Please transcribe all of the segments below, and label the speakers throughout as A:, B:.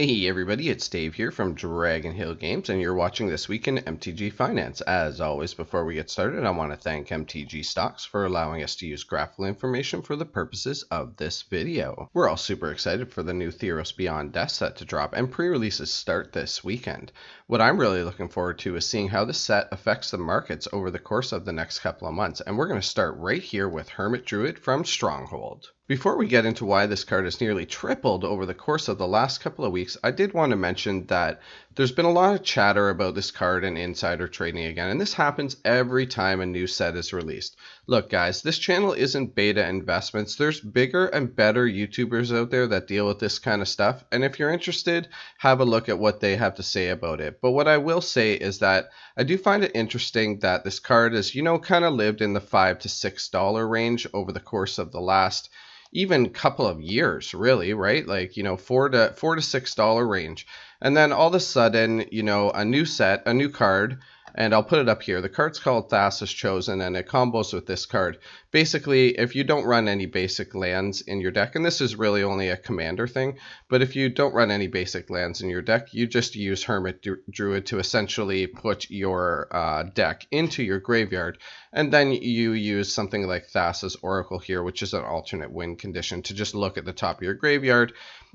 A: Hey everybody, it's Dave here from Dragonhill Games, and you're watching This Week in MTG Finance. As always, before we get started, I want to thank MTG Stocks for allowing us to use graphical information for the purposes of this video. We're all super excited for the new Theros Beyond Death set to drop, and pre-releases start this weekend. What I'm really looking forward to is seeing how this set affects the markets over the course of the next couple of months, and we're going to start right here with Hermit Druid from Stronghold. Before we get into why this card has nearly tripled over the course of the last couple of weeks, I did want to mention that there's been a lot of chatter about this card and insider trading again, and this happens every time a new set is released. Look guys, this channel isn't beta investments. There's bigger and better YouTubers out there that deal with this kind of stuff, and if you're interested, have a look at what they have to say about it. But what I will say is that I do find it interesting that this card has, kind of lived in the $5 to $6 range over the course of the last even couple of years, really, right? Like, $4 to $6 range. And then all of a sudden, a new set, a new card, and I'll put it up here. The card's called Thassa's Chosen, and it combos with this card. Basically, if you don't run any basic lands in your deck, and this is really only a commander thing, but if you don't run any basic lands in your deck, you just use Hermit Druid to essentially put your deck into your graveyard, and then you use something like Thassa's Oracle here, which is an alternate win condition, to just look at the top of your graveyard.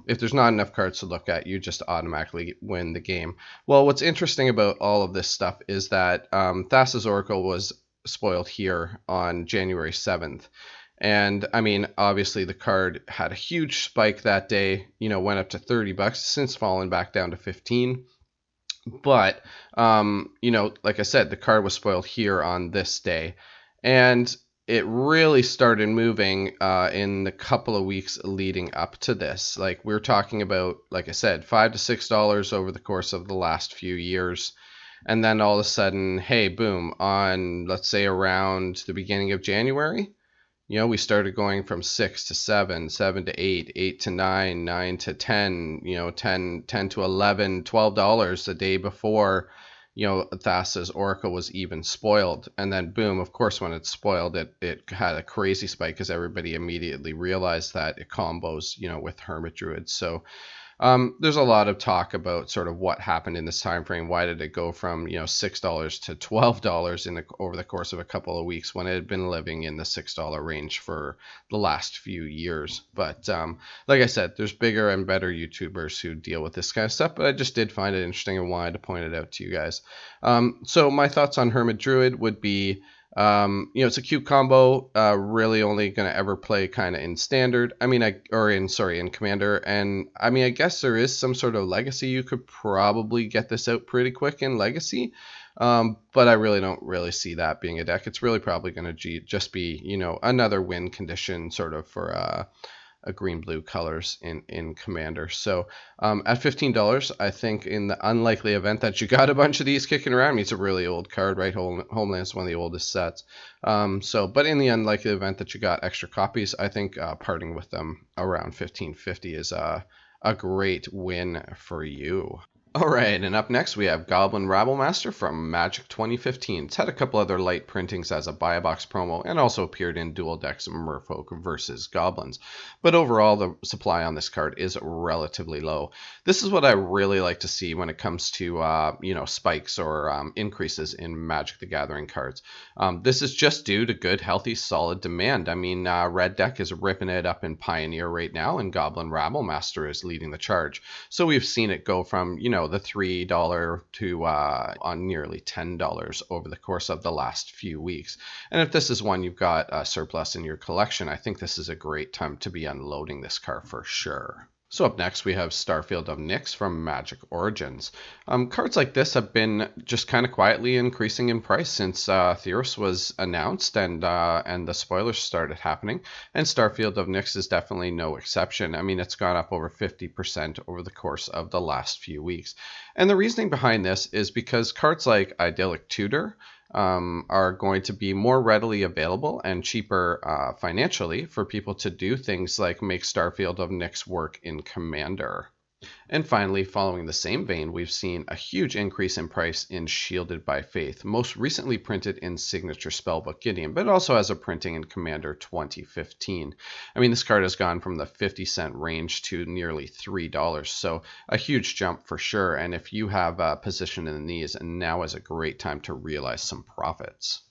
A: If there's not enough cards to look at, you just automatically win the game. Well, what's interesting about all of this stuff is that Thassa's Oracle was spoiled here on January 7th. And I mean, obviously the card had a huge spike that day, went up to $30, since fallen back down to 15. But, like I said, the card was spoiled here on this day. And it really started moving in the couple of weeks leading up to this. Like, we're talking about, like I said, $5 to $6 over the course of the last few years. And then all of a sudden, hey, boom, on, let's say, around the beginning of January, we started going from 6 to 7, 7 to 8, 8 to 9, 9 to 10, 10 to 11, $12 the day before, Thassa's Oracle was even spoiled. And then boom, of course, when it's spoiled, it had a crazy spike because everybody immediately realized that it combos, with Hermit Druid. So there's a lot of talk about sort of what happened in this time frame. Why did it go from $6 to $12 over the course of a couple of weeks when it had been living in the $6 range for the last few years? But like I said, there's bigger and better YouTubers who deal with this kind of stuff. But I just did find it interesting and wanted to point it out to you guys. So my thoughts on Hermit Druid would be, it's a cute combo, really only going to ever play kind of in standard. In commander. And I mean, I guess there is some sort of legacy. You could probably get this out pretty quick in legacy. But I really don't really see that being a deck. It's really probably going to just be, another win condition sort of for, a green-blue colors in Commander. So at $15, I think in the unlikely event that you got a bunch of these kicking around, I mean, it's a really old card, right? Homeland's one of the oldest sets. But in the unlikely event that you got extra copies, I think parting with them around $15.50 is a great win for you. Alright, and up next we have Goblin Rabble Master from Magic 2015. It's had a couple other light printings as a buy a box promo and also appeared in Dual Decks Merfolk versus Goblins. But overall, the supply on this card is relatively low. This is what I really like to see when it comes to, spikes or increases in Magic the Gathering cards. This is just due to good, healthy, solid demand. I mean, Red Deck is ripping it up in Pioneer right now, and Goblin Rabble Master is leading the charge. So we've seen it go from, the $3 to on nearly $10 over the course of the last few weeks. And if this is one you've got a surplus in your collection, I think this is a great time to be unloading this card for sure. So up next we have Starfield of Nyx from Magic Origins. Cards like this have been just kind of quietly increasing in price since Theros was announced and the spoilers started happening. And Starfield of Nyx is definitely no exception. I mean, it's gone up over 50% over the course of the last few weeks. And the reasoning behind this is because cards like Idyllic Tutor are going to be more readily available and cheaper financially for people to do things like make Starfield of Nyx work in Commander. And finally, following the same vein, we've seen a huge increase in price in Shielded by Faith, most recently printed in Signature Spellbook Gideon, but also has a printing in Commander 2015. I mean, this card has gone from the 50-cent range to nearly $3, so a huge jump for sure. And if you have a position in these, and now is a great time to realize some profits.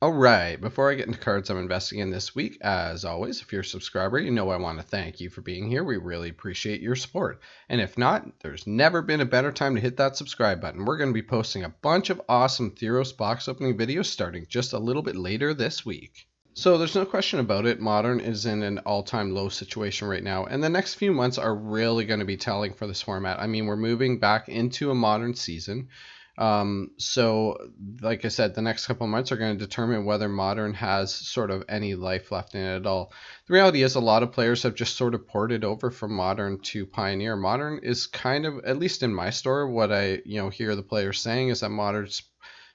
A: All right, before I get into cards I'm investing in this week, as always, if you're a subscriber, you know I want to thank you for being here. We really appreciate your support. And if not, there's never been a better time to hit that subscribe button. We're going to be posting a bunch of awesome Theros box opening videos starting just a little bit later this week. So there's no question about it, Modern is in an all-time low situation right now, and the next few months are really going to be telling for this format. I mean, we're moving back into a Modern season. So like I said, the next couple of months are going to determine whether Modern has sort of any life left in it at all. The reality is a lot of players have just sort of ported over from Modern to Pioneer. Modern is kind of, at least in my store, what I hear the players saying is that Modern's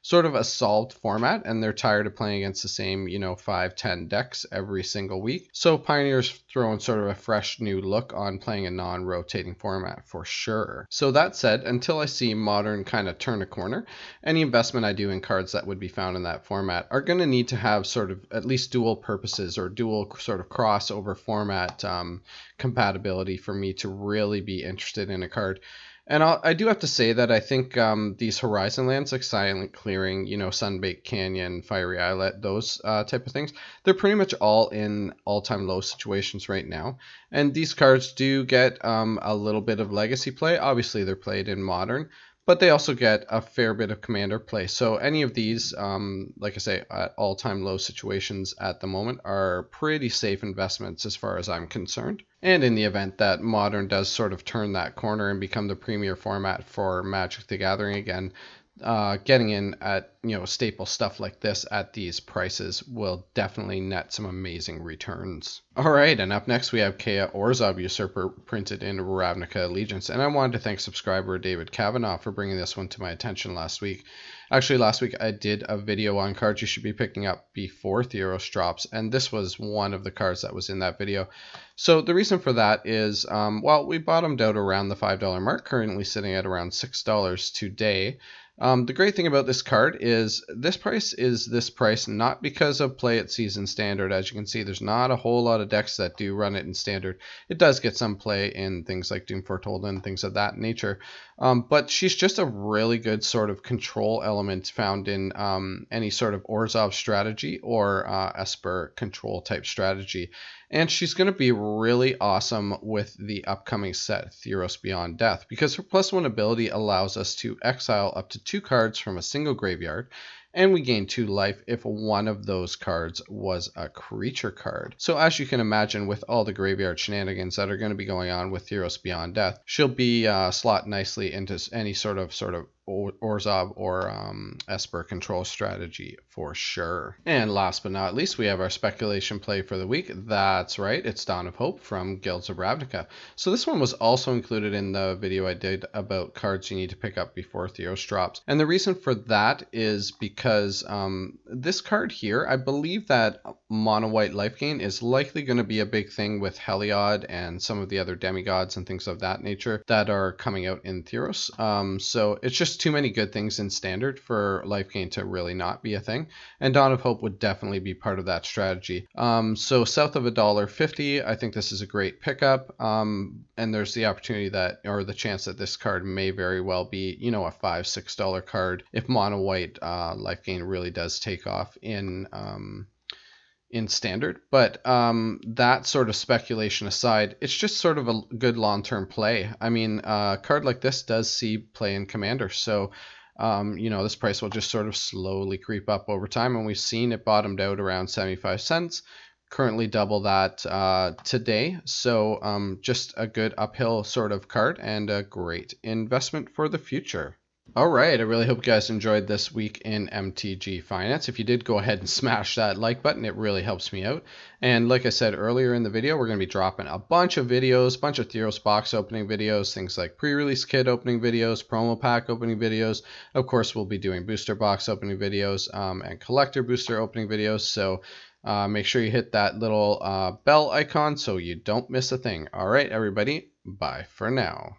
A: sort of a solved format, and they're tired of playing against the same 5-10 decks every single week. So Pioneer's throwing sort of a fresh new look on playing a non-rotating format for sure. So that said, until I see Modern kind of turn a corner, any investment I do in cards that would be found in that format are going to need to have sort of at least dual purposes or dual sort of crossover format compatibility for me to really be interested in a card. And I do have to say that I think these Horizon lands like Silent Clearing, Sunbaked Canyon, Fiery Islet, those type of things, they're pretty much all in all-time low situations right now. And these cards do get a little bit of legacy play. Obviously, they're played in Modern, but they also get a fair bit of Commander play. So any of these, like I say, at all-time low situations at the moment are pretty safe investments as far as I'm concerned. And in the event that Modern does sort of turn that corner and become the premier format for Magic the Gathering again, getting in at staple stuff like this at these prices will definitely net some amazing returns. All right, and up next we have Kea Orzhov Usurper printed in Ravnica Allegiance, and I wanted to thank subscriber David Kavanaugh for bringing this one to my attention last week. Actually, last week I did a video on cards you should be picking up before Theros drops, and this was one of the cards that was in that video. So the reason for that is, well, we bottomed out around the $5 mark, currently sitting at around $6 today. The great thing about this card is this price not because of play at season standard. As you can see, there's not a whole lot of decks that do run it in standard. It does get some play in things like Doom Foretold and things of that nature. But she's just a really good sort of control element found in any sort of Orzhov strategy or Esper control type strategy. And she's going to be really awesome with the upcoming set, Theros Beyond Death, because her +1 ability allows us to exile up to 2 cards from a single graveyard, and we gain 2 life if one of those cards was a creature card. So as you can imagine, with all the graveyard shenanigans that are going to be going on with Theros Beyond Death, she'll be slot nicely into any sort of Orzhov or Esper control strategy for sure. And last but not least, we have our speculation play for the week. That's right, it's Dawn of Hope from Guilds of Ravnica. So this one was also included in the video I did about cards you need to pick up before Theros drops. And the reason for that is because this card here, I believe that mono white life gain is likely going to be a big thing with Heliod and some of the other demigods and things of that nature that are coming out in Theros. So it's just too many good things in standard for life gain to really not be a thing, and Dawn of Hope would definitely be part of that strategy. So south of $1.50, I think this is a great pickup, and there's the opportunity that, or the chance that this card may very well be, a $5-6 card if mono white life gain really does take off in standard. But that sort of speculation aside, it's just sort of a good long-term play. I mean, a card like this does see play in Commander, so this price will just sort of slowly creep up over time, and we've seen it bottomed out around 75 cents. Currently double that today, so just a good uphill sort of card and a great investment for the future. All right, I really hope you guys enjoyed this week in MTG Finance. If you did, go ahead and smash that like button. It really helps me out. And like I said earlier in the video, we're going to be dropping a bunch of videos, a bunch of Theros box opening videos, things like pre-release kit opening videos, promo pack opening videos. Of course, we'll be doing booster box opening videos and collector booster opening videos. So Make sure you hit that little bell icon so you don't miss a thing. All right, everybody, bye for now.